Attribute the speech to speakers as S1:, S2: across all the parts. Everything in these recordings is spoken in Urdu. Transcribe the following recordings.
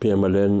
S1: PMLN,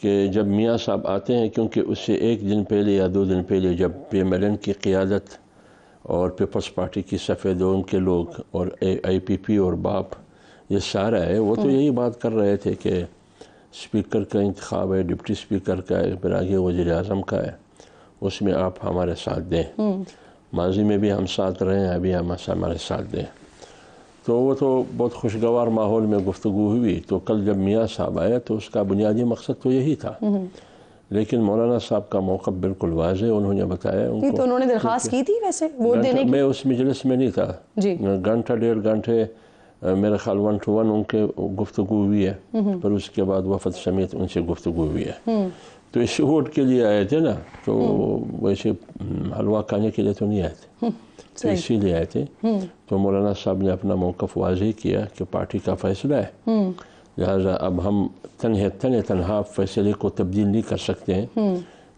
S1: کہ جب میاں صاحب آتے ہیں، کیونکہ اس سے ایک دن پہلے یا 2 دن پہلے جب پی ایم ایل این کی قیادت اور پیپلز پارٹی کی سفید ان کے لوگ اور آئی پی پی اور باپ یہ سارا ہے، وہ تو یہی بات کر رہے تھے کہ اسپیکر کا انتخاب ہے، ڈپٹی اسپیکر کا ہے، پھر آگے وزیر اعظم کا ہے، اس میں آپ ہمارے ساتھ دیں۔ ماضی میں بھی ہم ساتھ رہے ہیں، ابھی ہمارے ساتھ دیں۔ تو وہ تو بہت خوشگوار ماحول میں گفتگو ہوئی۔ تو کل جب میاں صاحب آئے تو اس کا بنیادی مقصد تو یہی تھا، لیکن مولانا صاحب کا موقف بالکل واضح انہوں نے بتایا ان کو۔
S2: تو انہوں نے درخواست کی تھی ویسے ووٹ دینے کی؟
S1: میں اس مجلس میں نہیں تھا
S2: جی،
S1: گھنٹہ 1.5 گھنٹے میرے خیال 1 to 1 ان کے گفتگو ہوئی ہے، پھر اس کے بعد وفد سمیت ان سے گفتگو ہوئی ہے۔ تو اس ووٹ کے لیے آئے تھے نا، تو ویسے حلوہ کھانے کے لیے تو نہیں آئے تھے، تو اسی لیے آئے تھے۔ تو مولانا صاحب نے اپنا موقف واضح کیا کہ پارٹی کا فیصلہ ہے، لہٰذا اب ہم تنہا فیصلے کو تبدیل نہیں کر سکتے ہیں،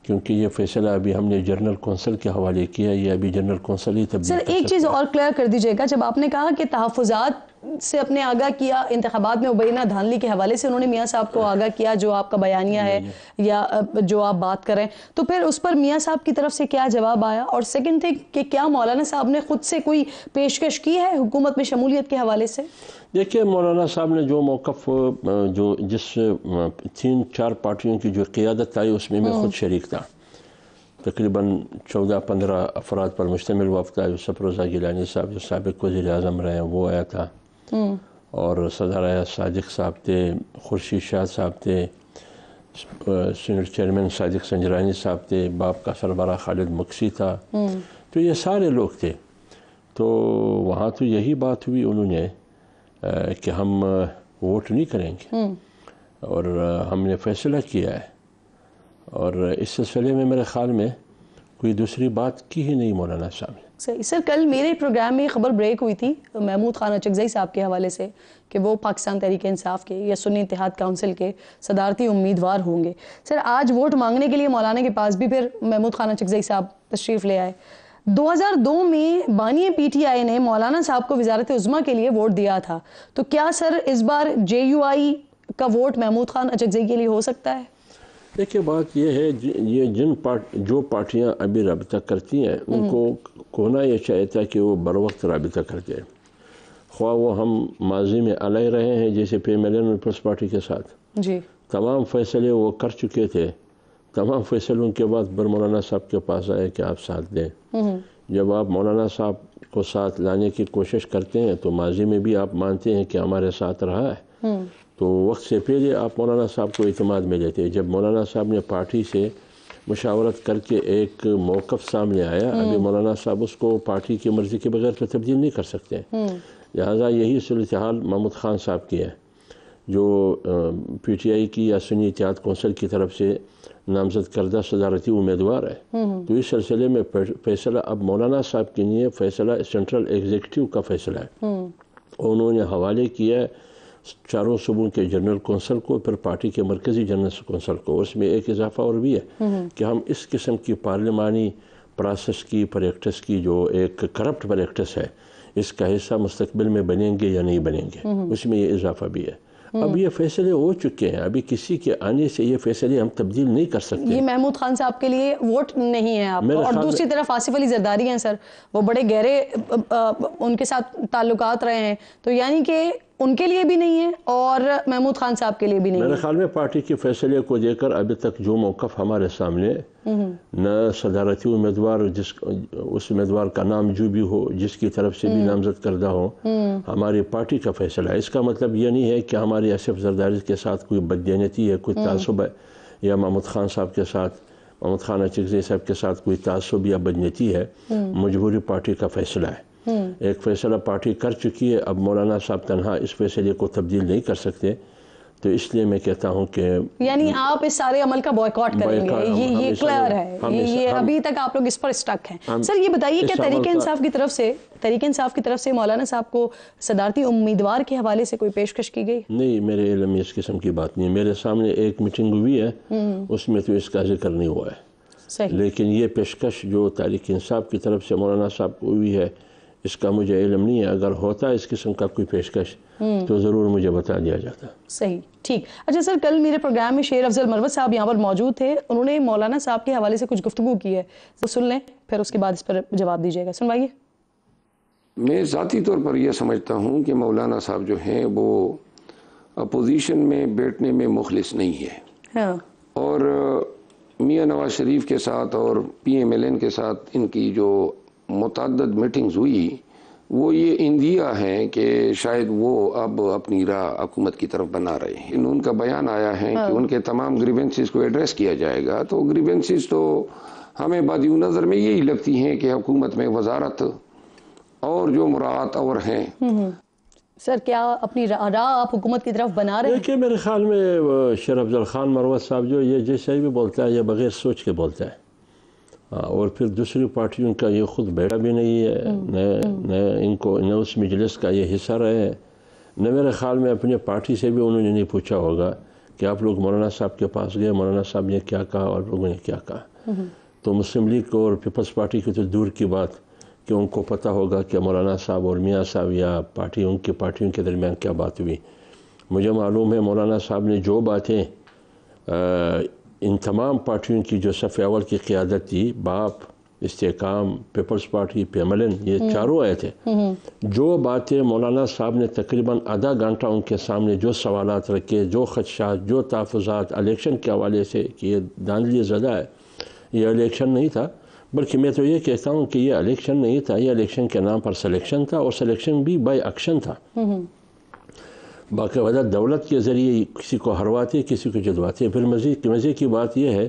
S1: کیونکہ یہ فیصلہ ابھی ہم نے جنرل کونسل کے حوالے کیا، یہ ابھی جنرل کونسل ہی تبدیل کر سکتے ہیں۔
S2: ایک چیز اور کلیئر کر دیجیے گا، جب آپ نے کہا کہ تحفظات سے اپنے آگاہ کیا، انتخابات میں مبینہ دھاندلی کے حوالے سے انہوں نے میاں صاحب کو آگاہ کیا، جو آپ کا بیانیہ ہے یا جو آپ بات کر رہے ہیں، تو پھر اس پر میاں صاحب کی طرف سے کیا جواب آیا؟ اور سیکنڈ تھنگ کہ کیا مولانا صاحب نے خود سے کوئی پیشکش کی ہے حکومت میں شمولیت کے حوالے سے؟
S1: دیکھیے، مولانا صاحب نے جو موقف جس 3-4 پارٹیوں کی جو قیادت آئی اس میں خود شریک تھا، تقریباً 14-15 افراد پر مشتمل وفد آیا۔ یوسف رضا گیلانی صاحب جو سابق وزیر اعظم رہے ہیں وہ آیا تھا، اور صدر اعظم صادق صاحب تھے، خورشید شاہ صاحب تھے، سینٹ چیئرمین صادق سنجرانی صاحب تھے، باپ کا سربراہ خالد مکسی تھا، تو یہ سارے لوگ تھے۔ تو وہاں تو یہی بات ہوئی انہوں نے کہ ہم ووٹ نہیں کریں گے، اور ہم نے فیصلہ کیا ہے، اور اس سلسلے میں میرے خیال میں کوئی دوسری بات کی ہی نہیں مولانا صاحب نے۔
S2: صحیح سر، کل میرے پروگرام میں خبر بریک ہوئی تھی محمود خان اچکزئی صاحب کے حوالے سے کہ وہ پاکستان تحریک انصاف کے یا سنی اتحاد کونسل کے صدارتی امیدوار ہوں گے۔ سر، آج ووٹ مانگنے کے لیے مولانا کے پاس بھی پھر محمود خان اچکزئی صاحب تشریف لے آئے۔ 2002 میں بانی پی ٹی آئی نے مولانا صاحب کو وزارت عظمیٰ کے لیے ووٹ دیا تھا، تو کیا سر اس بار جے یو آئی کا ووٹ محمود خان اچکزئی کے لیے ہو سکتا ہے؟
S1: دیکھیے، بات یہ ہے، یہ جو پارٹیاں ابھی رابطہ کرتی ہیں ان کو کونا یہ چاہتا ہے کہ وہ بر وقت رابطہ کرتے ہیں، خواہ وہ ہم ماضی میں علیہ رہے ہیں جیسے P M L N Peoples Party کے ساتھ،
S2: جی،
S1: تمام فیصلے وہ کر چکے تھے، تمام فیصلوں کے بعد بر مولانا صاحب کے پاس آئے کہ آپ ساتھ دیں۔ جب آپ مولانا صاحب کو ساتھ لانے کی کوشش کرتے ہیں تو ماضی میں بھی آپ مانتے ہیں کہ ہمارے ساتھ رہا ہے، تو وقت سے پہلے آپ مولانا صاحب کو اعتماد میں لیتے ہیں۔ جب مولانا صاحب نے پارٹی سے مشاورت کر کے ایک موقف سامنے آیا، ابھی مولانا صاحب اس کو پارٹی کی مرضی کے بغیر تو تبدیل نہیں کر سکتے، لہٰذا یہی صورتحال محمود خان صاحب کی ہے، جو پی ٹی آئی کی یا سنی اتحاد کونسل کی طرف سے نامزد کردہ صدارتی امیدوار ہے۔ تو اس سلسلے میں فیصلہ اب مولانا صاحب کے لیے فیصلہ سینٹرل ایگزیکٹو کا فیصلہ ہے، انہوں نے حوالے کیا ہے 4 صوبوں کے جنرل کونسل کو، پھر پارٹی کے مرکزی جنرل کونسل کو۔ اس میں ایک اضافہ اور بھی ہے کہ ہم اس قسم کی پارلیمانی پروسیس کی پریکٹس کی جو ایک کرپٹ پریکٹس ہے، اس کا حصہ مستقبل میں بنیں گے یا نہیں بنیں گے، اس میں یہ اضافہ بھی ہے۔ اب یہ فیصلے ہو چکے ہیں، ابھی کسی کے آنے سے یہ فیصلے ہم تبدیل نہیں کر سکتے۔
S2: یہ محمود خان صاحب کے لیے ووٹ نہیں ہے آپ کو، اور دوسری طرف آصف علی زرداری ہیں سر، وہ بڑے گہرے ان کے ساتھ تعلقات رہے ہیں، تو یعنی کہ ان کے لیے بھی نہیں ہے اور محمود خان صاحب کے لیے بھی نہیں ہے۔
S1: میرے خیال میں پارٹی کے فیصلے کو دے کر ابھی تک جو موقف ہمارے سامنے، نہ صدارتی امیدوار اس امیدوار کا نام جو بھی ہو، جس کی طرف سے بھی نامزد کردہ ہو، ہماری پارٹی کا فیصلہ ہے۔ اس کا مطلب یہ نہیں ہے کہ ہماری آصف زرداری کے ساتھ کوئی بددینتی ہے، کوئی تعصب ہے، یا محمود خان صاحب کے ساتھ، محمود خان اچکزئی صاحب کے ساتھ کوئی تعصب یا بدنیتی ہے۔ مجبوری پارٹی کا فیصلہ ہے، ایک فیصلہ پارٹی کر چکی ہے، اب مولانا صاحب تنہا اس فیصلے کو تبدیل نہیں کر سکتے، تو اس لیے میں کہتا ہوں کہ
S2: یعنی آپ اس سارے عمل کا بائیکاٹ کریں گے، یہ کلیئر ہے، یہ ابھی تک آپ لوگ اس پر اسٹک ہیں۔ سر یہ بتائیے کہ تحریک انصاف کی طرف سے مولانا صاحب کو صدارتی امیدوار کے حوالے سے کوئی پیشکش کی گئی؟
S1: نہیں، میرے علم میں اس قسم کی بات نہیں ہے۔ میرے سامنے ایک میٹنگ ہوئی ہے، اس میں تو اس کا ذکر نہیں ہوا ہے، لیکن یہ پیشکش جو تحریک انصاف کی طرف سے مولانا صاحب کو ہوئی ہے، اس کا مجھے علم نہیں ہے. اگر ہوتا اس قسم کا کوئی پیشکش تو ضرور مجھے بتا دیا جاتا.
S2: صحیح, ٹھیک. اچھا سر, کل میرے پروگرام میں شیر افضل مروت صاحب یہاں پر موجود تھے. انہوں نے مولانا صاحب کے حوالے سے کچھ گفتگو کی ہے, تو سن لیں, پھر اس کے بعد اس پر جواب دیجیے گا. سنوائیے.
S3: میں ذاتی طور پر یہ سمجھتا ہوں کہ مولانا صاحب جو ہیں وہ اپوزیشن میں بیٹھنے میں مخلص نہیں ہے.
S2: ہاں.
S3: اور میاں نواز شریف کے ساتھ اور پی ایم ایل این کے ساتھ ان کی جو متعدد میٹنگز ہوئی, وہ یہ اندیا ہیں کہ شاید وہ اب اپنی راہ حکومت کی طرف بنا رہے ہیں. ان کا بیان آیا ہے کہ ان کے تمام گریونسز کو ایڈریس کیا جائے گا. تو گریونسز تو ہمیں بدیو نظر میں یہی لگتی ہیں کہ حکومت میں وزارت اور جو مراعات اور ہیں.
S2: سر, کیا اپنی راہ آپ حکومت کی طرف بنا رہے ہیں؟
S1: دیکھیے میرے خیال میں شیر افضل خان مروت صاحب جو یہ جیسے بھی بولتا ہے یہ بغیر سوچ کے بولتا ہے. اور پھر دوسری پارٹیوں کا یہ خود بیٹا بھی نہیں ہے, نہ ان کو نہ اس مجلس کا یہ حصہ رہے, نہ میرے خیال میں اپنے پارٹی سے بھی انہوں نے نہیں پوچھا ہوگا کہ آپ لوگ مولانا صاحب کے پاس گئے, مولانا صاحب نے کیا کہا اور لوگوں نے کیا کہا. تو مسلم لیگ کو اور پیپلز پارٹی کی تو دور کی بات کہ ان کو پتہ ہوگا کہ مولانا صاحب اور میاں صاحب یا پارٹی ان کی پارٹیوں کے درمیان کیا بات ہوئی. مجھے معلوم ہے مولانا صاحب نے جو باتیں ان تمام پارٹیوں کی جو صف اول کی قیادت تھی, BAP, Istehkam, Peoples Party, P M L N, یہ چاروں آئے تھے, جو باتیں مولانا صاحب نے تقریباً آدھا گھنٹہ ان کے سامنے جو سوالات رکھے, جو خدشات, جو تحفظات الیکشن کے حوالے سے کہ یہ دھاندلی زدہ ہے, یہ الیکشن نہیں تھا, بلکہ میں تو یہ کہتا ہوں کہ یہ الیکشن نہیں تھا, یہ الیکشن کے نام پر سلیکشن تھا, اور سلیکشن بھی بائی ایکشن تھا. باقاعدہ دولت کے ذریعے کسی کو ہرواتے, کسی کو جدواتے. پھر مزے کی بات یہ ہے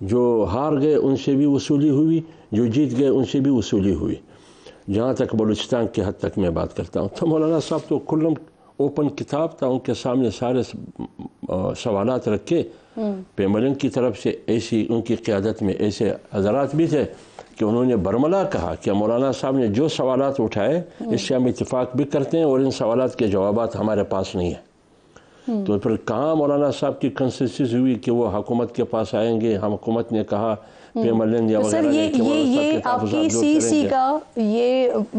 S1: جو ہار گئے ان سے بھی وصولی ہوئی, جو جیت گئے ان سے بھی وصولی ہوئی. جہاں تک بلوچستان کے حد تک میں بات کرتا ہوں تو مولانا صاحب تو کلم اوپن کتاب تھا, ان کے سامنے سارے سوالات رکھے. پی ایم ایل این کی طرف سے ایسی ان کی قیادت میں ایسے حضرات بھی تھے کہ انہوں نے برملا کہا کہ مولانا صاحب نے جو سوالات اٹھائے اس سے ہم اتفاق بھی کرتے ہیں, اور ان سوالات کے جوابات ہمارے پاس نہیں ہیں. تو پھر کہاں مولانا صاحب کی کنسنسس ہوئی کہ وہ حکومت کے پاس آئیں گے. ہم حکومت نے کہا پی ایم ایل این یا وغیرہ نے کہ مولانا صاحب کے
S2: آپ کی
S1: تحفظات دور
S2: سی
S1: کریں
S2: سی
S1: گے.
S2: کا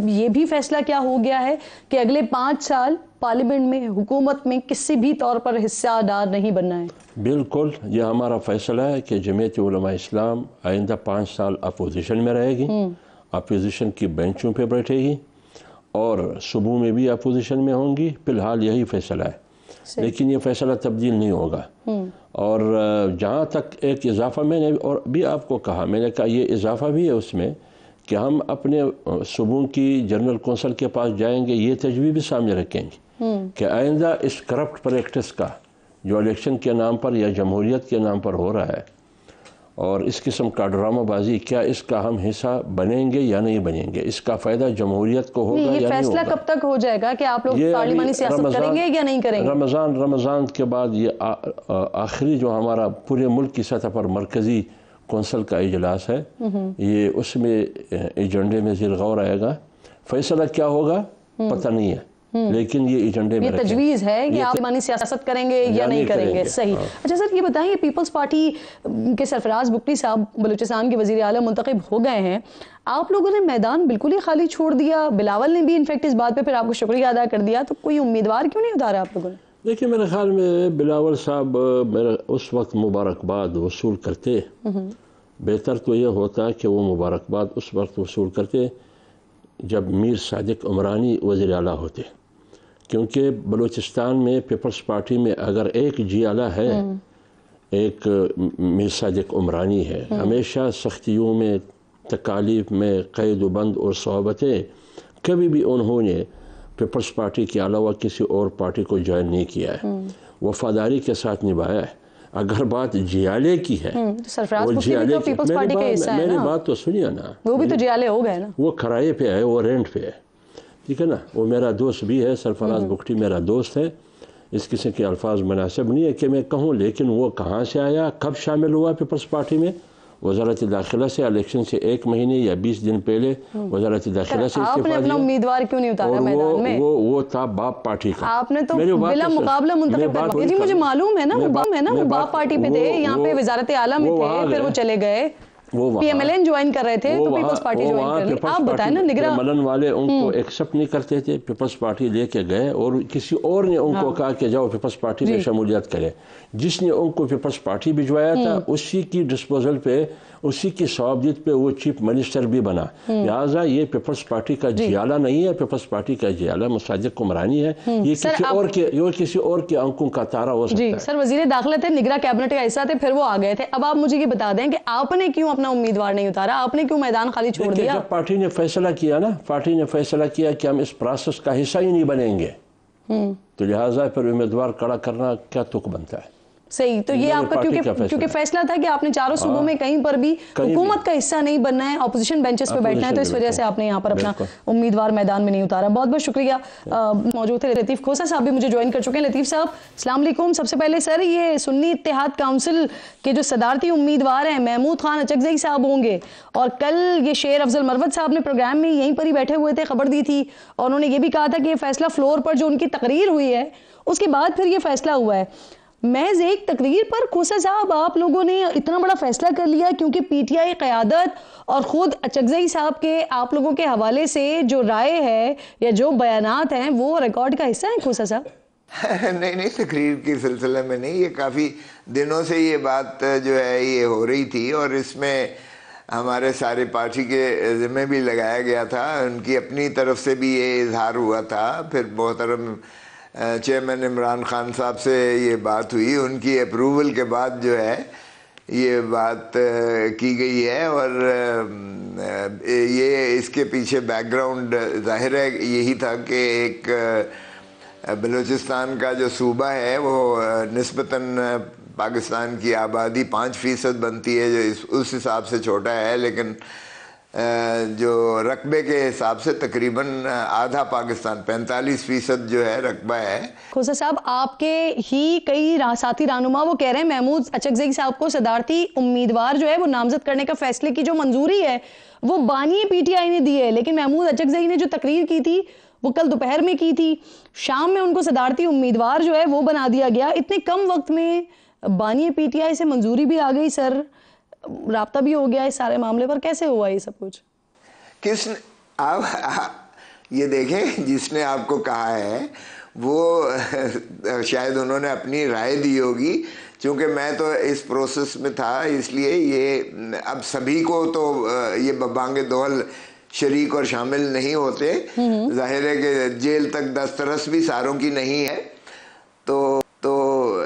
S2: یہ بھی فیصلہ کیا ہو گیا ہے کہ اگلے 5 سال پارلیمنٹ میں حکومت میں کسی بھی طور پر حصہ دار نہیں بننا ہے؟
S1: بالکل, یہ ہمارا فیصلہ ہے کہ جمعیت علماء اسلام آئندہ 5 سال اپوزیشن میں رہے گی, اپوزیشن کی بینچوں پہ بیٹھے گی, اور صوبوں میں بھی اپوزیشن میں ہوں گی. فی الحال یہی فیصلہ ہے, لیکن یہ فیصلہ تبدیل نہیں ہوگا. اور جہاں تک ایک اضافہ میں نے اور بھی آپ کو کہا, میں نے کہا یہ اضافہ بھی ہے اس میں کہ ہم اپنے صوبوں کی جنرل کونسل کے پاس جائیں گے, یہ تجویز بھی سامنے رکھیں گے کہ آئندہ اس کرپٹ پریکٹس کا جو الیکشن کے نام پر یا جمہوریت کے نام پر ہو رہا ہے, اور اس قسم کا ڈرامہ بازی, کیا اس کا ہم حصہ بنیں گے یا نہیں بنیں گے, اس کا فائدہ جمہوریت کو ہوگا یا نہیں ہوگا.
S2: یہ فیصلہ کب تک ہو جائے گا کہ آپ لوگ پارلیمانی سیاست کریں گے یا نہیں کریں گے؟
S1: رمضان کے بعد یہ آخری جو ہمارا پورے ملک کی سطح پر مرکزی کونسل کا اجلاس ہے, یہ اس میں ایجنڈے میں زیر غور آئے گا. فیصلہ کیا ہوگا پتہ نہیں ہے, لیکن یہ ایجنڈے میں
S2: تجویز ہے کہ آپ پارلیمانی سیاست کریں گے یا نہیں کریں گے. صحیح. اچھا سر, یہ بتائیں, پیپلز پارٹی کے سرفراز بگٹی صاحب بلوچستان کے وزیر اعلیٰ منتخب ہو گئے ہیں, آپ لوگوں نے میدان بالکل ہی خالی چھوڑ دیا. بلاول نے بھی انفیکٹ اس بات پہ پھر آپ کو شکریہ ادا کر دیا, تو کوئی امیدوار کیوں نہیں اتارا آپ لوگوں نے؟
S1: دیکھیں میرے خیال میں بلاول صاحب اس وقت مبارکباد وصول کرتے, بہتر تو یہ ہوتا کہ وہ مبارکباد اس وقت وصول کرتے جب میر صادق عمرانی وزیر اعلیٰ ہوتے, کیونکہ بلوچستان میں پیپلز پارٹی میں اگر ایک جی اعلیٰ ہے, ایک میر صادق عمرانی ہے. ہمیشہ سختیوں میں, تکالیف میں, قید و بند اور صحبتیں, کبھی بھی انہوں نے پیپلز پارٹی کے علاوہ کسی اور پارٹی کو جوائن نہیں کیا ہے, وفاداری کے ساتھ نبھایا ہے. اگر بات جیالے کی ہے, میری بات تو سنیے نا,
S2: وہ بھی تو جیالے ہو گئے نا,
S1: وہ کرائے پہ ہے, وہ رینٹ پہ ہے, ٹھیک ہے نا. وہ میرا دوست بھی ہے, سرفراز بگٹی میرا دوست ہے, اس قسم کے الفاظ مناسب نہیں ہے کہ میں کہوں, لیکن وہ کہاں سے آیا, کب شامل ہوا پیپلز پارٹی میں؟ وزارت داخلہ سے الیکشن سے 1 مہینے یا 20 دن پہلے وزارت داخلہ سے
S2: آپ نے اپنا امیدوار کیوں نہیں اتارا میدان میں؟
S1: وہ تھا باپ پارٹی کا.
S2: آپ نے تو بلا مقابلہ منتخب کروا. جی مجھے معلوم ہے نا, وہ باپ پارٹی پہ تھے, یہاں پہ وزارت اعلیٰ میں تھے, پھر وہ چلے گئے. P M L N join کر رہے تھے تو پیپلز پارٹی جوائن کر لی. آپ بتائیں نا نگراں
S1: ملن والے ان کو ایکسپٹ نہیں کرتے تھے, پیپلز پارٹی لے کے گئے اور کسی اور نے ان کو کہا کہ جاؤ پیپلز پارٹی میں شمولیت کرے. جس نے ان کو پیپلز پارٹی بھجوایا تھا اسی کی ڈسپوزل پہ, اسی کی صحابیت پہ وہ چیف منسٹر بھی بنا. لہٰذا یہ پیپلز پارٹی کا جیالہ نہیں ہے, پیپلز پارٹی کا جیالہ مصادق کمرانی ہے. یہ کسی اور کے آنکھوں کا تارا ہو سکتا ہے.
S2: جی سر, وزیر داخلہ تھے, نگراں کیبنٹ کا حصہ تھے, پھر وہ آ گئے تھے. اب آپ مجھے یہ بتا دیں کہ آپ نے کیوں اپنا امیدوار نہیں اتارا, آپ نے کیوں میدان خالی چھوڑ دیا؟
S1: جب پارٹی نے فیصلہ کیا نا, پارٹی نے فیصلہ کیا کہ ہم اس پروسیس کا حصہ ہی نہیں بنیں گے, تو لہٰذا پھر امیدوار کھڑا کرنا کیا تک بنتا ہے.
S2: صحیح, تو یہ آپ کا کیونکہ فیصلہ تھا کہ آپ نے چاروں صوبوں میں کہیں پر بھی حکومت کا حصہ نہیں بننا ہے, اپوزیشن بینچز پہ بیٹھنا ہے, تو اس وجہ سے آپ نے یہاں پر اپنا امیدوار میدان میں نہیں اتارا. بہت بہت شکریہ. موجود تھے لطیف کھوسہ صاحب بھی مجھے جوائن کر چکے ہیں. لطیف صاحب السلام علیکم. سب سے پہلے سر, یہ سنی اتحاد کونسل کے جو صدارتی امیدوار ہیں محمود خان اچکزئی صاحب ہوں گے, اور کل یہ شیر افضل مروت صاحب نے پروگرام میں یہیں پر ہی بیٹھے ہوئے تھے, خبر دی تھی, اور انہوں نے یہ بھی کہا تھا کہ یہ فیصلہ فلور پر جو ان کی تقریر ہوئی ہے اس کے بعد پھر یہ فیصلہ ہوا ہے. محض ایک تقریر پر کھوسہ صاحب آپ لوگوں نے اتنا بڑا فیصلہ کر لیا, کیونکہ پی ٹی آئی قیادت اور خود اچکزئی صاحب کے آپ لوگوں کے حوالے سے جو رائے ہے یا جو بیانات ہیں وہ ریکارڈ کا حصہ ہیں کھوسہ صاحب؟
S4: نہیں, تقریر کی سلسلے میں نہیں, یہ کافی دنوں سے یہ بات جو ہے یہ ہو رہی تھی, اور اس میں ہمارے سارے پارٹی کے ذمہ بھی لگایا گیا تھا, ان کی اپنی طرف سے بھی یہ اظہار ہوا تھا. پھر محترم چیئرمین عمران خان صاحب سے یہ بات ہوئی, ان کی اپروول کے بعد جو ہے یہ بات کی گئی ہے, اور یہ اس کے پیچھے بیک گراؤنڈ ظاہر ہے یہی تھا کہ ایک بلوچستان کا جو صوبہ ہے وہ نسبتاً پاکستان کی آبادی 5% بنتی ہے, جو اس حساب سے چھوٹا ہے, لیکن جو رقبے کے حساب سے تقریباً آدھا پاکستان 45% جو ہے رقبہ ہے.
S2: کھوسہ صاحب, آپ کے ہی کئی ساتھی رہنما وہ کہہ رہے ہیں محمود اچکزئی صاحب کو صدارتی امیدوار جو ہے وہ نامزد کرنے کا فیصلے کی جو منظوری ہے وہ بانی پی ٹی آئی نے دی ہے, لیکن محمود اچکزئی نے جو تقریر کی تھی وہ کل دوپہر میں کی تھی, شام میں ان کو صدارتی امیدوار جو ہے وہ بنا دیا گیا. اتنے کم وقت میں بانی پی ٹی آئی سے منظوری بھی آ گئی, سر رابطہ بھی ہو گیا اس سارے معاملے پر, کیسے ہوا یہ سب کچھ؟
S4: کس نے آپ یہ دیکھیں, جس نے آپ کو کہا ہے وہ شاید انہوں نے اپنی رائے دی ہوگی, چونکہ میں تو اس پروسیس میں تھا, اس لیے یہ اب سبھی کو تو یہ ببانگ دوہل شریک اور شامل نہیں ہوتے. ظاہر ہے کہ جیل تک دسترس بھی ساروں کی نہیں ہے, تو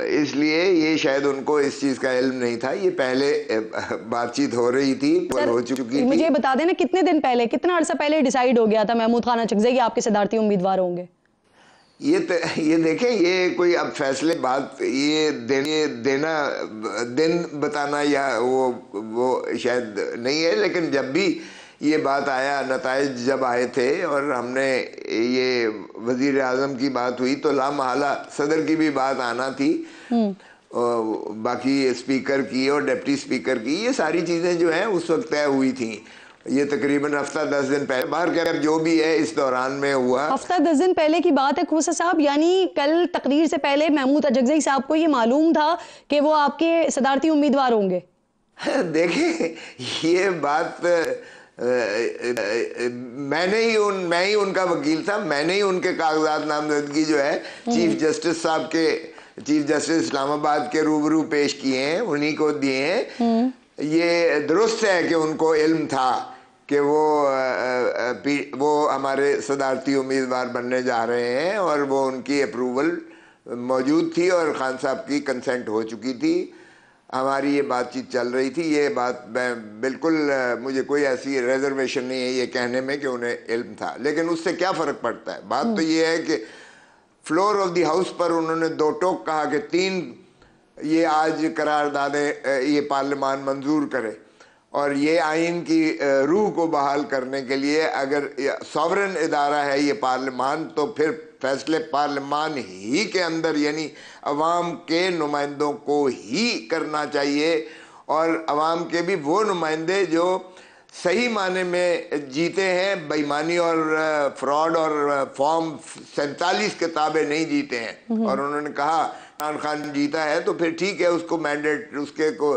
S4: اس لیے یہ شاید ان کو اس چیز کا علم نہیں تھا. یہ پہلے بات چیت ہو رہی تھی, ہو چکی تھی.
S2: مجھے بتا دینا کتنے دن پہلے, کتنا عرصہ پہلے ڈیسائیڈ ہو گیا تھا محمود خان اچکزئی آپ کے صدارتی امیدوار ہوں گے؟
S4: یہ دیکھیں, یہ کوئی اب فیصلے بات یہ دینا دن بتانا یا وہ شاید نہیں ہے, لیکن جب بھی یہ بات آیا, نتائج جب آئے تھے اور ہم نے یہ وزیر اعظم کی بات ہوئی تو لامحالہ صدر کی بھی بات آنا تھی, باقی اسپیکر کی اور ڈپٹی اسپیکر کی, یہ ساری چیزیں جو ہیں اس وقت طے ہوئی تھیں. یہ تقریباً ہفتہ 10 دن پہلے, باہر کر جو بھی ہے اس دوران میں ہوا.
S2: ہفتہ 10 دن پہلے کی بات ہے کھوسہ صاحب, یعنی کل تقریر سے پہلے محمود اچکزئی صاحب کو یہ معلوم تھا کہ وہ آپ کے صدارتی امیدوار ہوں گے؟
S4: دیکھیں, یہ بات میں ہی ان کا وکیل تھا, میں نے ہی ان کے کاغذات نامزدگی جو ہے چیف جسٹس صاحب کے, چیف جسٹس اسلام آباد کے روبرو پیش کیے ہیں, انہی کو دیے ہیں. یہ درست ہے کہ ان کو علم تھا کہ وہ ہمارے صدارتی امیدوار بننے جا رہے ہیں, اور وہ ان کی اپروول موجود تھی اور خان صاحب کی کنسنٹ ہو چکی تھی. ہماری یہ بات چیت چل رہی تھی. یہ بات میں بالکل, مجھے کوئی ایسی ریزرویشن نہیں ہے یہ کہنے میں کہ انہیں علم تھا, لیکن اس سے کیا فرق پڑتا ہے. بات تو یہ ہے کہ فلور آف دی ہاؤس پر انہوں نے 2 ٹوک کہا کہ 3 یہ آج قراردادیں یہ پارلیمان منظور کرے, اور یہ آئین کی روح کو بحال کرنے کے لیے اگر ساورن ادارہ ہے یہ پارلیمان, تو پھر فیصلے پارلیمان ہی کے اندر یعنی عوام کے نمائندوں کو ہی کرنا چاہیے, اور عوام کے بھی وہ نمائندے جو صحیح معنی میں جیتے ہیں, بےایمانی اور فراڈ اور فارم 47 کتابیں نہیں جیتے ہیں. اور انہوں نے کہا عمران خان جیتا ہے تو پھر ٹھیک ہے, اس کو مینڈیٹ اس کے کو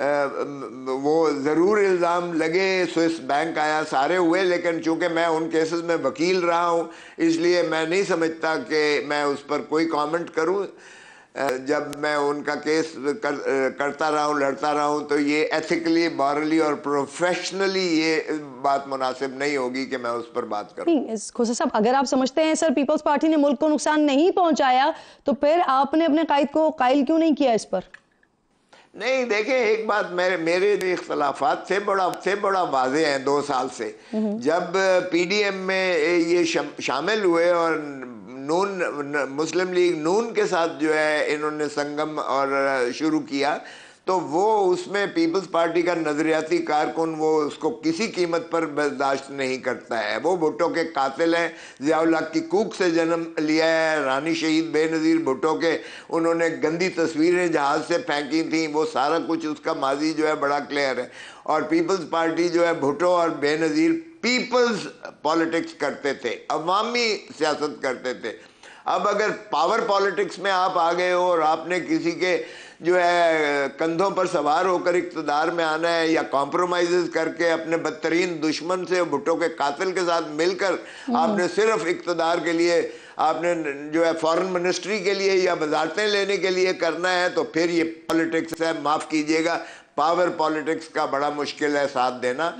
S4: وہ ضرور الزام لگے، سوئس بینک آیا، سارے ہوئے، لیکن چونکہ میں ان کیسز میں وکیل رہا ہوں اس لیے میں نہیں سمجھتا کہ میں اس پر کوئی کامنٹ کروں۔ جب میں ان کا کیس کرتا رہا ہوں، لڑتا رہا ہوں، تو یہ ایتھیکلی، مورلی اور پروفیشنلی یہ بات مناسب نہیں ہوگی کہ میں اس پر بات کروں۔
S2: کھوسا صاحب، اگر آپ سمجھتے ہیں سر پیپلز پارٹی نے ملک کو نقصان نہیں پہنچایا تو پھر آپ نے اپنے قائد کو قائل کیوں نہیں کیا اس پر؟
S4: نہیں دیکھیں، ایک بات، میرے اختلافات سے بڑا واضح ہیں 2 سال سے۔ جب پی ڈی ایم میں یہ شامل ہوئے اور مسلم لیگ نون کے ساتھ جو ہے انہوں نے سنگم اور شروع کیا، تو وہ اس میں پیپلز پارٹی کا نظریاتی کارکن، وہ اس کو کسی قیمت پر برداشت نہیں کرتا ہے۔ وہ بھٹو کے قاتل ہیں، ضیاء الحق کی کوکھ سے جنم لیا ہے، رانی شہید بے نظیر بھٹو کے انہوں نے گندی تصویریں جہاز سے پھینکی تھیں، وہ سارا کچھ اس کا ماضی جو ہے بڑا کلیئر ہے۔ اور پیپلز پارٹی جو ہے بھٹو اور بے نظیر پیپلز پالیٹکس کرتے تھے، عوامی سیاست کرتے تھے۔ اب اگر پاور پالیٹکس میں آپ آ گئے ہو اور آپ نے کسی کے جو ہے کندھوں پر سوار ہو کر اقتدار میں آنا ہے، یا کمپرومائزز کر کے اپنے بدترین دشمن سے، بھٹو کے قاتل کے ساتھ مل کر آپ نے صرف اقتدار کے لیے، آپ نے جو ہے فورن منسٹری کے لیے یا وزارتیں لینے کے لیے کرنا ہے، تو پھر یہ پالیٹکس ہے، معاف کیجئے گا، پاور پالیٹکس کا بڑا مشکل ہے ساتھ دینا۔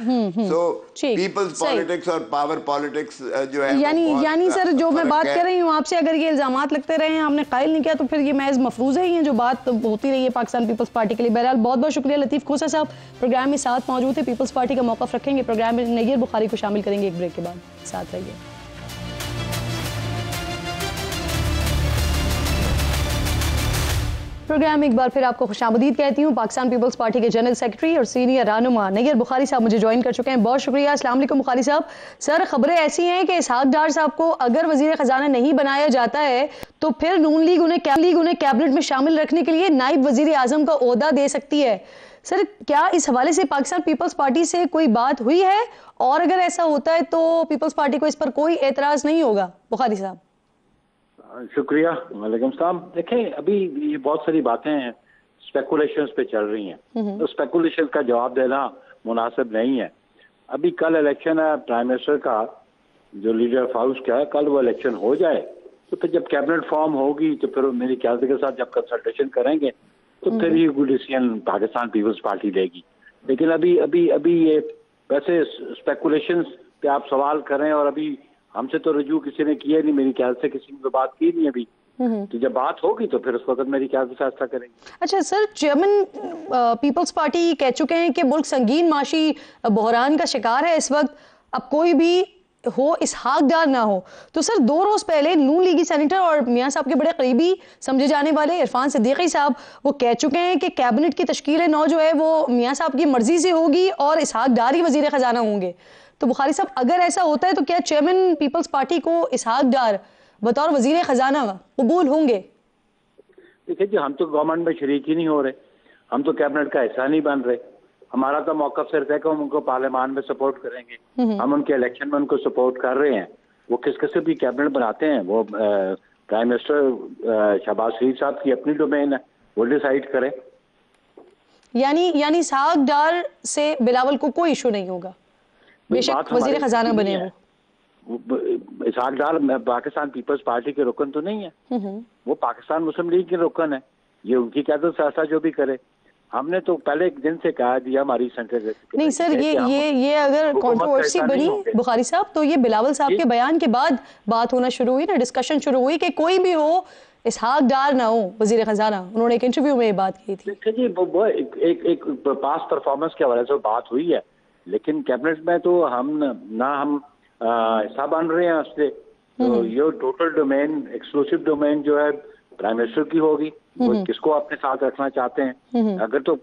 S4: سو پیپلز پالیٹکس اور پاور پالیٹکس جو ہے،
S2: یعنی سر جو میں بات کر رہی ہوں آپ سے، اگر یہ الزامات لگتے رہے ہیں، ہم نے قائل نہیں کیا، تو پھر یہ محض مفروضے ہی ہیں جو بات ہوتی رہی ہے پاکستان پیپلز پارٹی کے لیے۔ بہرحال بہت بہت شکریہ لطیف کھوسا صاحب، پروگرام میں ساتھ موجود تھے، پیپلز پارٹی کا موقف رکھیں گے، پروگرام میں نیر بخاری کو شامل کریں گے ایک بریک کے بعد، ساتھ رہیے۔ پروگرام ایک بار پھر آپ کو خوش آمدید کہتی ہوں۔ پاکستان پیپلز پارٹی کے جنرل سیکرٹری اور سینئر رہنما نیر بخاری صاحب مجھے جوائن کر چکے ہیں، بہت شکریہ۔ السلام علیکم بخاری صاحب۔ سر، خبریں ایسی ہیں کہ اسحاق ڈار صاحب کو اگر وزیر خزانہ نہیں بنایا جاتا ہے تو پھر نون لیگ انہیں کیبنٹ میں شامل رکھنے کے لیے نائب وزیر اعظم کا عہدہ دے سکتی ہے۔ سر، کیا اس حوالے سے پاکستان پیپلز پارٹی سے کوئی بات ہوئی ہے؟ اور اگر ایسا ہوتا ہے تو پیپلز پارٹی کو اس پر کوئی اعتراض نہیں ہوگا؟ بخاری صاحب۔
S5: شکریہ، وعلیکم السلام۔ دیکھیں، ابھی یہ بہت ساری باتیں ہیں، اسپیکولیشنز پہ چل رہی ہیں، تو اسپیکولیشن کا جواب دینا مناسب نہیں ہے۔ ابھی کل الیکشن ہے پرائم منسٹر کا، جو لیڈر آف ہاؤس کا ہے، کل وہ الیکشن ہو جائے تو پھر جب کیبنٹ فارم ہوگی تو پھر میری قیادت کے ساتھ جب کنسلٹیشن کریں گے تو پھر یہ کوئی ڈیسیژن پاکستان پیپلز پارٹی لے گی۔ لیکن ابھی یہ ویسے اسپیکولیشنز پہ آپ سوال کریں، اور ابھی ہم سے تو رجوع کسی نے کیا نہیں، میری خیال سے کسی نے تو بات کی نہیں ابھی، تو جب بات ہوگی تو پھر اس وقت میری خیال سے فیصلہ کریں گے۔
S2: اچھا سر، چیئرمین پیپلز پارٹی کہہ چکے ہیں کہ ملک سنگین معاشی بحران کا شکار ہے اس وقت، اب کوئی بھی ہو اسحاق ڈار نہ ہو۔ تو سر 2 روز پہلے نون لیگی سینیٹر اور میاں صاحب کے بڑے قریبی سمجھے جانے والے عرفان صدیقی صاحب وہ کہہ چکے ہیں کہ کیبنٹ کی تشکیل نو جو ہے وہ میاں صاحب کی مرضی سے ہوگی اور اسحاق ڈار ہی وزیر خزانہ ہوں گے۔ تو بخاری صاحب، اگر ایسا ہوتا ہے تو کیا چیئرمین پیپلز پارٹی کو اسحاق ڈار بطور وزیر خزانہ قبول ہوں گے؟
S5: دیکھیں جی، ہم تو گورنمنٹ میں شریک ہی نہیں ہو رہے، ہم تو کیبنٹ کا حصہ نہیں بن رہے۔ ہمارا تو موقف صرف ہے کہ ہم ان کو پارلیمان میں سپورٹ کریں گے، ہم ان کے الیکشن میں ان کو سپورٹ کر رہے ہیں۔ وہ کس قسم کی کیبنٹ بناتے ہیں وہ پرائم منسٹر شہباز شریف صاحب کی اپنی ڈومین ہے، وہ ڈیسائیڈ کریں۔
S2: یعنی اسحاق ڈار سے بلاول کو کوئی ایشو نہیں ہوگا، بے شک وزیر خزانہ بنے وہ۔
S5: اسحاق ڈار پاکستان پیپلز پارٹی کے رکن تو نہیں ہے، وہ پاکستان مسلم لیگ کے رکن ہے، یہ ان کی قیادت سے ایسا جو بھی کرے۔ ہم نے تو پہلے ایک دن سے کہا دیا ہماری سینٹر
S2: نہیں سر، یہ اگر کنٹروورسی بنی بخاری صاحب تو یہ بلاول صاحب کے بیان کے بعد بات ہونا شروع ہوئی نا، ڈسکشن شروع ہوئی کہ کوئی بھی ہو اسحاق ڈار نہ ہو وزیر خزانہ۔ انہوں نے ایک انٹرویو میں یہ بات کی تھی۔
S5: جی، وہ ایک پاس پرفارمنس کے حوالے سے بات ہوئی ہے، لیکن کیبنٹ میں تو ہم حصہ بن رہے ہیں اس سے، تو یہ ٹوٹل ڈومین، ایکسکلوسیو ڈومین جو ہے پرائم منسٹر کی ہوگی، وہ کس کو اپنے ساتھ رکھنا چاہتے ہیں۔ اگر تو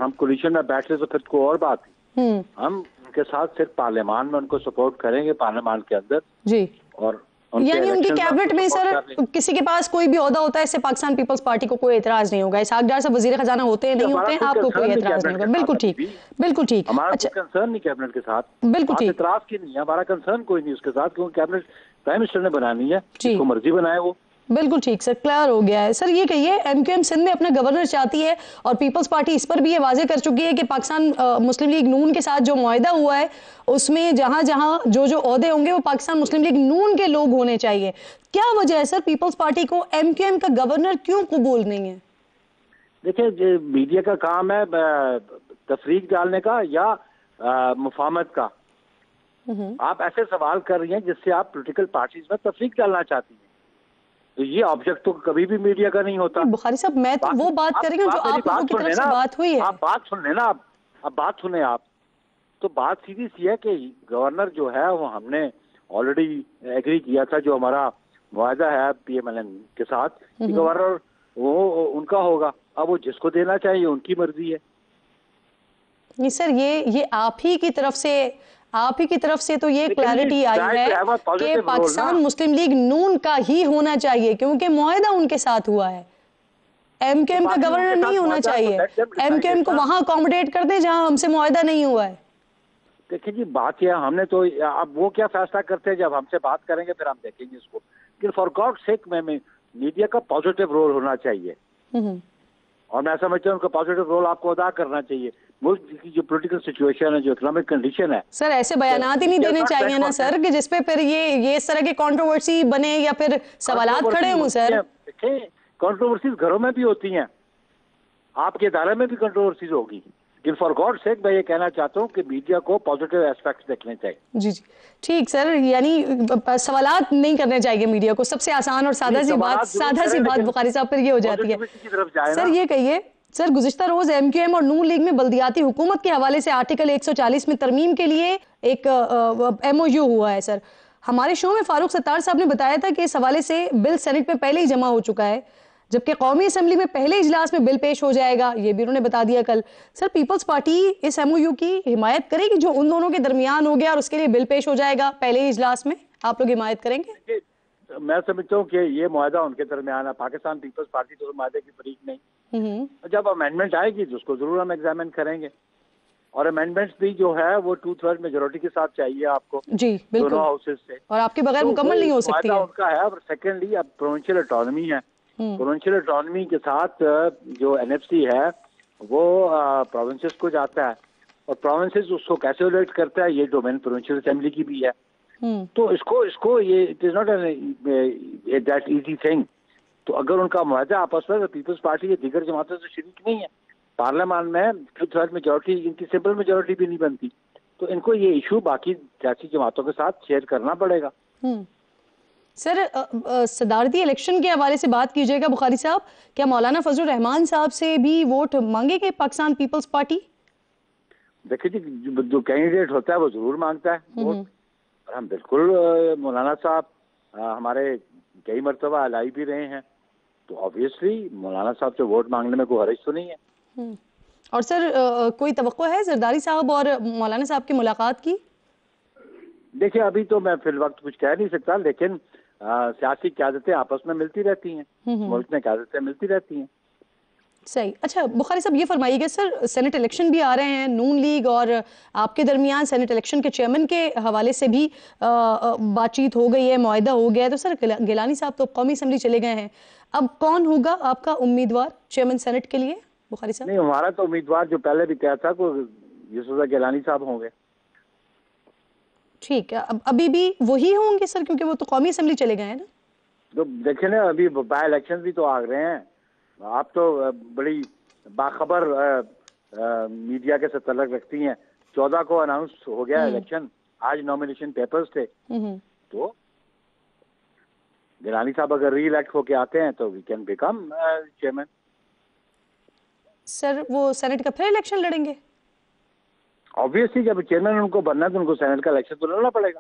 S5: ہم کولیشن میں بیٹھے تو پھر کوئی اور بات ہے، ہم ان کے ساتھ صرف پارلیمان میں ان کو سپورٹ کریں گے، پارلیمان کے اندر جی۔ اور
S2: یعنی ان کی کیبنٹ میں سر کسی کے پاس کوئی بھی عہدہ ہوتا ہے، اس سے پاکستان پیپلز پارٹی کو کوئی اعتراض نہیں ہوگا۔ اسحاق ڈار صاحب وزیر خزانہ ہوتے ہیں نہیں ہوتے ہیں، آپ کو کوئی اعتراض نہیں ہوگا۔ بالکل ٹھیک، بالکل ٹھیک۔
S5: ہمارا کوئی کنسرن نہیں کیبنٹ کے ساتھ،
S2: بالکل ٹھیک،
S5: اعتراض کی نہیں ہے، ہمارا کنسرن کوئی نہیں اس کے ساتھ، کیونکہ کیبنٹ پرائم منسٹر نے بنانی ہے، جس کو مرضی بنائے وہ۔
S2: بالکل ٹھیک سر، کلیئر ہو گیا ہے سر۔ یہ کہیے MQM سندھ میں اپنا گورنر چاہتی ہے اور پیپلز پارٹی اس پر بھی یہ واضح کر چکی ہے کہ پاکستان مسلم لیگ نون کے ساتھ جو معاہدہ ہوا ہے اس میں جہاں جہاں جو عہدے ہوں گے وہ پاکستان مسلم لیگ نون کے لوگ ہونے چاہیے۔ کیا وجہ ہے سر پیپلز پارٹی کو MQM کا گورنر کیوں قبول نہیں ہے؟
S5: دیکھیں میڈیا کا کام ہے تفریق ڈالنے کا یا مفاہمت کا۔ آپ ایسے سوال کر رہی ہیں جس سے آپ پولیٹیکل پارٹیز میں تفریق ڈالنا چاہتی ہیں، تو یہ آبجیکٹ تو کبھی بھی میڈیا کا نہیں ہوتا۔
S2: بخاری صاحب میں تو وہ بات کر رہی ہوں جو آپ لوگوں کی طرف سے بات ہوئی ہے۔
S5: آپ بات سن لیں نا، اب بات سنیں آپ، تو بات سیدھی سی ہے کہ گورنر جو ہے وہ ہم نے آلریڈی ایگری کیا تھا، جو ہمارا معاہدہ ہے PMLN کے ساتھ، کہ گورنر وہ ان کا ہوگا، اب وہ جس کو دینا چاہیے ان کی مرضی ہے۔
S2: نہیں سر، یہ آپ ہی کی طرف سے تو یہ کلیئرٹی آئی ہے کہ پاکستان مسلم لیگ نون کا ہی ہونا چاہیے کیونکہ معاہدہ ان کے ساتھ ہوا ہے، MQM کا گورنر نہیں ہونا چاہیے۔ MQM کو وہاں اکوموڈیٹ کر دیں جہاں ہم سے معاہدہ نہیں ہوا ہے۔
S5: دیکھیں جی بات یہ ہم نے تو اب وہ کیا فیصلہ کرتے ہیں جب ہم سے بات کریں گے پھر ہم دیکھیں گے اس کو، لیکن فار گاڈ سیک میں میڈیا کا پازیٹیو رول ہونا چاہیے، اور میں سمجھتا ہوں ان کا پازیٹیو رول آپ کو ادا کرنا چاہیے۔ ملک کی جو پولیٹیکل سچویشن ہے، جو اکنامک کنڈیشن ہے،
S2: سر ایسے بیانات ہی نہیں دینے چاہیے نا سر کہ جس پہ پھر یہ اس طرح کی کنٹروورسی بنے یا پھر سوالات کھڑے ہوں سر۔
S5: دیکھیں کنٹروورسیز گھروں میں بھی ہوتی ہیں، آپ کے ادارے میں بھی کنٹروورسیز ہوگی، لیکن فار گاڈ سیک میں یہ کہنا چاہتا ہوں کہ میڈیا کو پازیٹیو ایسپیکٹس دیکھنے چاہیے۔
S2: جی ٹھیک سر، یعنی سوالات نہیں کرنے چاہیے میڈیا کو، سب سے آسان اور سادہ سی بات بخاری صاحب پھر یہ ہو جاتی ہے۔ سر یہ کہیے سر، گزشتہ روز MQM اور نون لیگ میں بلدیاتی حکومت کے حوالے سے آرٹیکل 140 میں ترمیم کے لیے ایک MOU ہوا ہے۔ سر ہمارے شو میں فاروق ستار صاحب نے بتایا تھا کہ اس حوالے سے بل سینٹ میں پہلے ہی جمع ہو چکا ہے، جبکہ قومی اسمبلی میں پہلے اجلاس میں بل پیش ہو جائے گا، یہ بھی انہوں نے بتا دیا کل۔ سر پیپلز پارٹی اس MOU کی حمایت کرے گی جو ان دونوں کے درمیان ہو گیا اور اس کے لیے بل پیش ہو جائے گا پہلے ہی اجلاس میں؟ آپ لوگ حمایت کریں گے؟
S5: میں سمجھتا ہوں کہ یہ معاہدہ ان کے درمیان ہے، پاکستان پیپلز پارٹی تو معاہدے کی فریق نہیں۔ جب امینڈمنٹ آئے گی تو اس کو ضرور ہم ایگزامن کریں گے، اور امینڈمنٹس بھی جو ہے وہ 2/3 میجورٹی کے ساتھ چاہیے آپ کو
S2: جی بالکل،
S5: دونوں ہاؤسز سے، اور
S2: آپ کے بغیر مکمل نہیں ہو سکتی ہے۔
S5: ان کا ہے، اور سیکنڈلی اب پروونشل اٹانومی ہے، پروونشل اٹانومی کے ساتھ جو NFC ہے وہ پروونسز کو جاتا ہے، اور پروونسز اس کو کیسے الیکٹ کرتا ہے یہ ڈومین پروونشل اسمبلی کی بھی ہے۔ تو اس کو یہ it is not that easy thing. تو اگر ان کا معاہدہ آپس میں پیپلز پارٹی یا دیگر جماعتوں سے شریک نہیں ہے، پارلیمان میں 2/3 میجورٹی، ان کی سمپل میجورٹی بھی نہیں بنتی، تو ان کو یہ ایشو باقی سیاسی جماعتوں کے ساتھ شیئر کرنا پڑے گا۔
S2: سر صدارتی الیکشن کے حوالے سے بات کیجیے گا بخاری صاحب، کیا مولانا فضل الرحمان صاحب سے بھی ووٹ مانگے گے پاکستان پیپلز پارٹی؟
S5: دیکھیں جی جو کینڈیڈیٹ ہوتا ہے وہ ضرور مانگتا ہے ووٹ، اور ہم بالکل مولانا صاحب ہمارے کئی مرتبہ الائی بھی رہے ہیں، تو آبویسلی مولانا صاحب سے ووٹ مانگنے میں کوئی حرج تو نہیں ہے۔
S2: اور سر کوئی توقع ہے زرداری صاحب اور مولانا صاحب کی ملاقات کی؟
S5: دیکھیں ابھی تو میں فی الوقت کچھ کہہ نہیں سکتا، لیکن سیاسی قیادتیں آپس میں ملتی رہتی ہیں، ملک میں قیادتیں ملتی رہتی ہیں۔
S2: صحیح۔ اچھا بخاری صاحب یہ فرمائیے گا سر، سینٹ الیکشن بھی آ رہے ہیں، نون لیگ اور آپ کے درمیان سینٹ الیکشن کے چیئرمین کے حوالے سے بھی بات چیت ہو گئی ہے، معاہدہ ہو گیا ہے، تو سر گیلانی صاحب تو قومی اسمبلی چلے گئے ہیں، اب کون ہوگا آپ کا امیدوار چیئرمین سینٹ کے لیے بخاری صاحب؟
S5: نہیں، ہمارا تو امیدوار جو پہلے بھی کہا تھا کہ یوسف گیلانی صاحب ہوں گے۔
S2: ٹھیک ہے، ابھی بھی وہی ہوں گے سر کیونکہ وہ تو قومی اسمبلی چلے گئے ہیں نا؟
S5: تو دیکھیں نا ابھی بائی الیکشن بھی تو آ رہے ہیں، آپ تو بڑی باخبر میڈیا کے ساتھ تعلق رکھتی ہیں۔ 14 کو اناؤنس ہو گیا الیکشن، آج نامینیشن پیپرز تھے، تو گیلانی صاحب اگر ری الیکٹ ہو کے آتے ہیں تو وی کین بیکم چیئرمین۔
S2: سر وہ سینٹ کا پھر الیکشن لڑیں گے؟
S5: آبویسلی جب چیئرمین ان کو بننا ہے تو ان کو سینٹ کا الیکشن تو لڑنا پڑے گا۔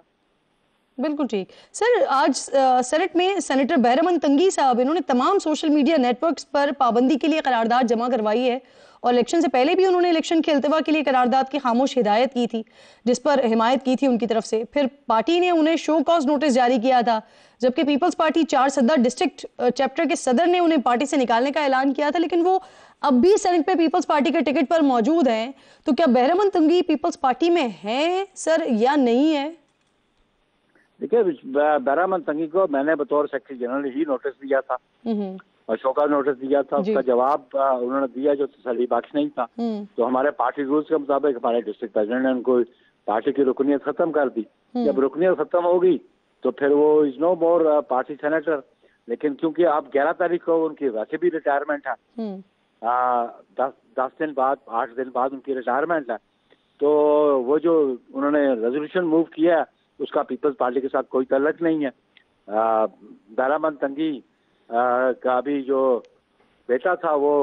S2: بالکل ٹھیک۔ سر آج سینٹ میں سینیٹر بہرمن تنگی صاحب انہوں نے تمام سوشل میڈیا نیٹ ورکس پر پابندی کے لیے قرارداد جمع کروائی ہے، اور الیکشن سے پہلے بھی انہوں نے الیکشن کے التوا کے لیے قرارداد کی خاموش ہدایت کی تھی جس پر حمایت کی تھی ان کی طرف سے، پھر پارٹی نے انہیں شو کاز نوٹس جاری کیا تھا، جبکہ پیپلز پارٹی 4 صدر ڈسٹرکٹ چیپٹر کے صدر نے انہیں پارٹی سے نکالنے کا اعلان کیا تھا، لیکن وہ اب بھی سینٹ میں پیپلز پارٹی کے ٹکٹ پر موجود ہیں، تو کیا بہرمن تنگی پیپلز پارٹی میں ہیں سر یا نہیں ہے؟
S5: دیکھیے بہرامند تنگی کو میں نے بطور سیکرٹری جنرل ہی نوٹس دیا تھا اور شوکا نوٹس دیا تھا. اس کا جواب انہوں نے دیا جو تسلی بخش نہیں تھا. تو ہمارے پارٹی رولز کے مطابق ہمارے ڈسٹرکٹ پریزیڈنٹ نے ان کو پارٹی کی رکنیت ختم کر دی. جب رکنیت ختم ہوگی تو پھر وہ از نو مور پارٹی سینیٹر. لیکن کیونکہ اب 11 تاریخ کو ان کی ویسے بھی ریٹائرمنٹ ہے, 10 دن بعد 8 دن بعد ان کی ریٹائرمنٹ ہے, تو وہ جو انہوں نے ریزولوشن موو کیا ہے اس کا پیپلز پارٹی کے ساتھ کوئی تعلق نہیں ہے. بہرامند تنگی کا بھی جو بیٹا تھا وہ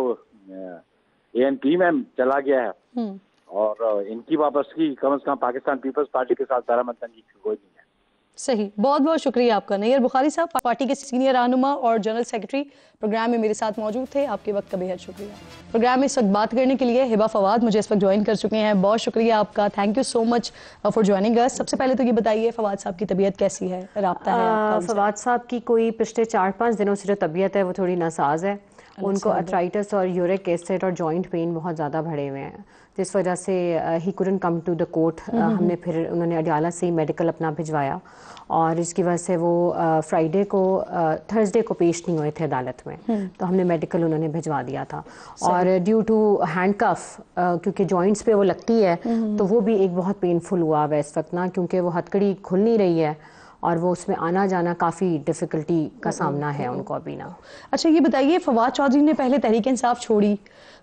S5: ANP میں چلا گیا ہے, اور ان کی وابستگی کم از کم پاکستان پیپلز پارٹی کے ساتھ بہرامند تنگی کی کوئی نہیں ہے.
S2: صحیح, بہت بہت شکریہ آپ کا. نیر بخاری صاحب پارٹی کے سینئر رہنما اور جنرل سیکرٹری پروگرام میں میرے ساتھ موجود تھے. آپ کے وقت کا بے حد شکریہ. پروگرام میں اس وقت بات کرنے کے لیے ہبہ فواد مجھے اس وقت جوائن کر چکے ہیں. بہت شکریہ آپ کا, thank you so much for joining us. سب سے پہلے تو یہ بتائیے فواد صاحب کی طبیعت کیسی ہے, رابطہ ہے؟
S6: فواد صاحب کی کوئی پچھلے 4-5 دنوں سے جو طبیعت ہے وہ تھوڑی ناساز ہے. ان کو ارتھرائٹس اور یورک ایسڈ اور جوائنٹ پین بہت زیادہ بڑھے ہوئے ہیں, جس وجہ سے ہی couldn't come to the court. ہم نے پھر انہوں نے اڈیالہ سے ہی میڈیکل اپنا بھجوایا, اور اس کی وجہ سے وہ فرائیڈے کو تھرسڈے کو پیش نہیں ہوئے تھے عدالت میں, تو ہم نے میڈیکل انہوں نے بھجوا دیا تھا. اور ڈیو ٹو ہینڈ کف, کیونکہ جوائنٹس پہ وہ لگتی ہے, تو وہ بھی ایک بہت پینفل ہوا ہے اس وقت نا, کیونکہ وہ ہتھکڑی کھل نہیں رہی ہے اور وہ اس میں آنا جانا کافی ڈیفیکلٹی کا سامنا ہے ان کو ابھی نا.
S2: اچھا یہ بتائیے, فواد چودھری نے پہلے تحریک انصاف چھوڑی,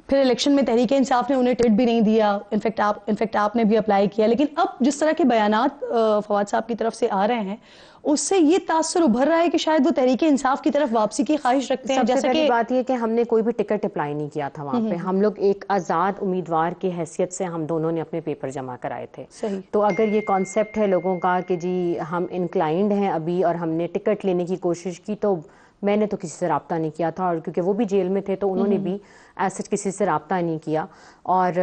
S2: پھر الیکشن میں تحریک انصاف نے انہیں ٹکٹ بھی نہیں دیا, انفیکٹ آپ نے بھی اپلائی کیا, لیکن اب جس طرح کے بیانات فواد صاحب کی طرف سے آ رہے ہیں اس سے یہ تاثر ابھر رہا ہے کہ شاید وہ تحریک انصاف کی طرف واپسی کی خواہش رکھتے ہیں.
S6: سب سے پہلی بات یہ کہ ہم نے کوئی بھی ٹکٹ اپلائی نہیں کیا تھا وہاں پہ. ہم لوگ ایک آزاد امیدوار کی حیثیت سے ہم دونوں نے اپنے پیپر جمع کرائے تھے. تو اگر یہ کانسیپٹ ہے لوگوں کا کہ جی ہم انکلائنڈ ہیں ابھی اور ہم نے ٹکٹ لینے کی کوشش کی, تو میں نے تو کسی سے رابطہ نہیں کیا تھا, اور کیونکہ وہ بھی جیل میں تھے تو انہوں نے بھی ایسے کسی سے رابطہ نہیں کیا. اور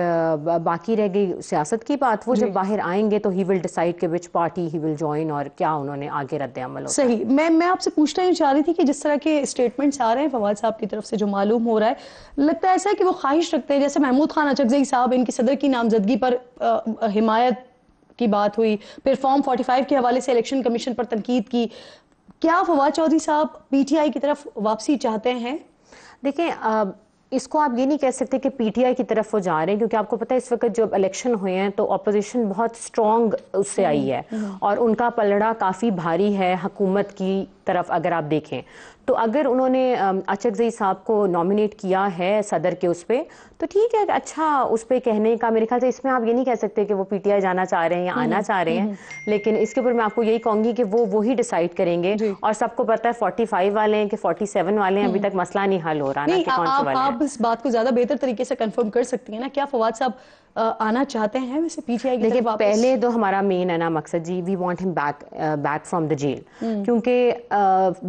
S6: باقی رہ گئی سیاست کی بات, وہ جب باہر آئیں گے تو ہی ول ڈیسائیڈ کہ وچ پارٹی ہی ول جوائن اور کیا انہوں نے آگے رد عمل ہوتا ہے.
S2: صحیح, میں آپ سے پوچھنا ہی چاہ رہی تھی کہ جس طرح کے اسٹیٹمنٹس آ رہے ہیں فواد صاحب کی طرف سے, جو معلوم ہو رہا ہے, لگتا ہے ایسا ہے کہ وہ خواہش رکھتے ہیں, جیسے محمود خان اچکزئی صاحب ان کی صدر کی نامزدگی پر حمایت کی بات ہوئی, پھر فارم 45 کے حوالے سے الیکشن کمیشن پر تنقید کی. کیا فواد چودھری صاحب PTI کی طرف واپسی چاہتے ہیں؟
S6: دیکھیں اس کو آپ یہ نہیں کہہ سکتے کہ PTI کی طرف وہ جا رہے ہیں, کیونکہ آپ کو پتہ ہے اس وقت جو الیکشن ہوئے ہیں تو اپوزیشن بہت سٹرونگ اس سے آئی ہے, اور ان کا پلڑا کافی بھاری ہے حکومت کی طرف. اگر آپ دیکھیں تو اگر انہوں نے اچکزئی صاحب کو نامینیٹ کیا ہے صدر کے اس پہ, تو ٹھیک ہے, اچھا اس پہ کہنے کا. میرے خیال سے اس میں آپ یہ نہیں کہہ سکتے کہ وہ PTI جانا چاہ رہے ہیں یا آنا چاہ رہے ہیں, لیکن اس کے اوپر میں آپ کو یہی کہوں گی کہ وہ وہی ڈیسائیڈ کریں گے. اور سب کو پتہ ہے 45 والے ہیں کہ 47 والے ہیں, ابھی تک مسئلہ نہیں حل ہو رہا نا کہ کون سے والے ہیں.
S2: آپ اس بات کو زیادہ بہتر طریقے سے کنفرم کر سکتی ہیں نا, کیا فواد صاحب آنا چاہتے ہیں ویسے PTI کی طرف واپس؟
S6: پہلے تو ہمارا مین ہے نا مقصد جی, وی وانٹ ہم بیک فرام دا جیل, کیونکہ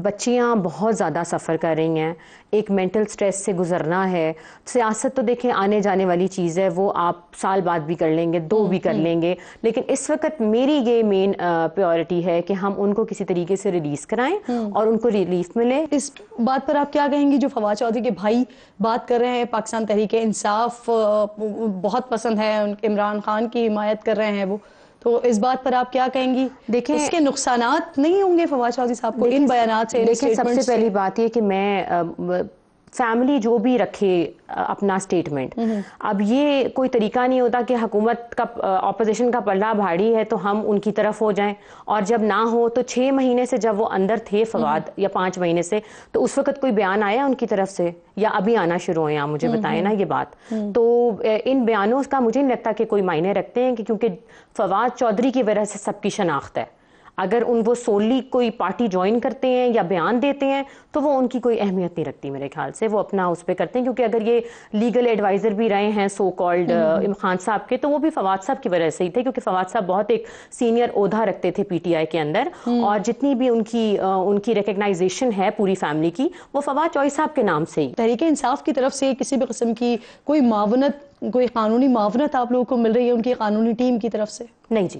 S6: بچیاں بہت زیادہ سفر کر رہی ہیں, ایک مینٹل سٹریس سے گزرنا ہے. سیاست تو دیکھیں آنے جانے والی چیز ہے, وہ آپ سال بعد بھی کر لیں گے, 2 بھی کر لیں گے, لیکن اس وقت میری یہ مین پریورٹی ہے کہ ہم ان کو کسی طریقے سے ریلیز کرائیں اور ان کو ریلیف ملے.
S2: اس بات پر آپ کیا کہیں گی جو فواد چودھری کے بھائی بات کر رہے ہیں, پاکستان تحریک انصاف بہت پسند ہے, عمران خان کی حمایت کر رہے ہیں وہ, تو اس بات پر آپ کیا کہیں گی؟ دیکھیں اس کے نقصانات نہیں ہوں گے فواد چودھری صاحب کو ان بیانات سے؟
S6: دیکھیں سب سے پہلی بات یہ کہ میں فیملی جو بھی رکھے اپنا سٹیٹمنٹ, اب یہ کوئی طریقہ نہیں ہوتا کہ حکومت کا اپوزیشن کا پلڑا بھاری ہے تو ہم ان کی طرف ہو جائیں, اور جب نہ ہو تو 6 مہینے سے جب وہ اندر تھے فواد, یا 5 مہینے سے, تو اس وقت کوئی بیان آیا ان کی طرف سے یا ابھی آنا شروع ہوئے ہیں؟ آپ مجھے بتائیں نا یہ بات. تو ان بیانوں کا مجھے نہیں لگتا کہ کوئی معنی رکھتے ہیں, کہ کیونکہ فواد چودھری کی وجہ سے سب کی شناخت ہے. اگر ان وہ سولی کوئی پارٹی جوائن کرتے ہیں یا بیان دیتے ہیں تو وہ ان کی کوئی اہمیت نہیں رکھتی میرے خیال سے, وہ اپنا اس پہ کرتے ہیں. کیونکہ اگر یہ لیگل ایڈوائزر بھی رہے ہیں سو کالڈ خان صاحب کے, تو وہ بھی فواد صاحب کی وجہ سے ہی تھے, کیونکہ فواد صاحب بہت ایک سینئر عہدہ رکھتے تھے PTI کے اندر, اور جتنی بھی ان کی ریکگنائزیشن ہے پوری فیملی کی, وہ فواد چودھری صاحب کے نام سے ہی.
S2: تحریک انصاف کی طرف سے کسی بھی قسم کی کوئی معاونت, کوئی قانونی معاونت آپ لوگوں کو مل رہی ہے ان کی قانونی ٹیم کی طرف سے؟
S6: نہیں جی,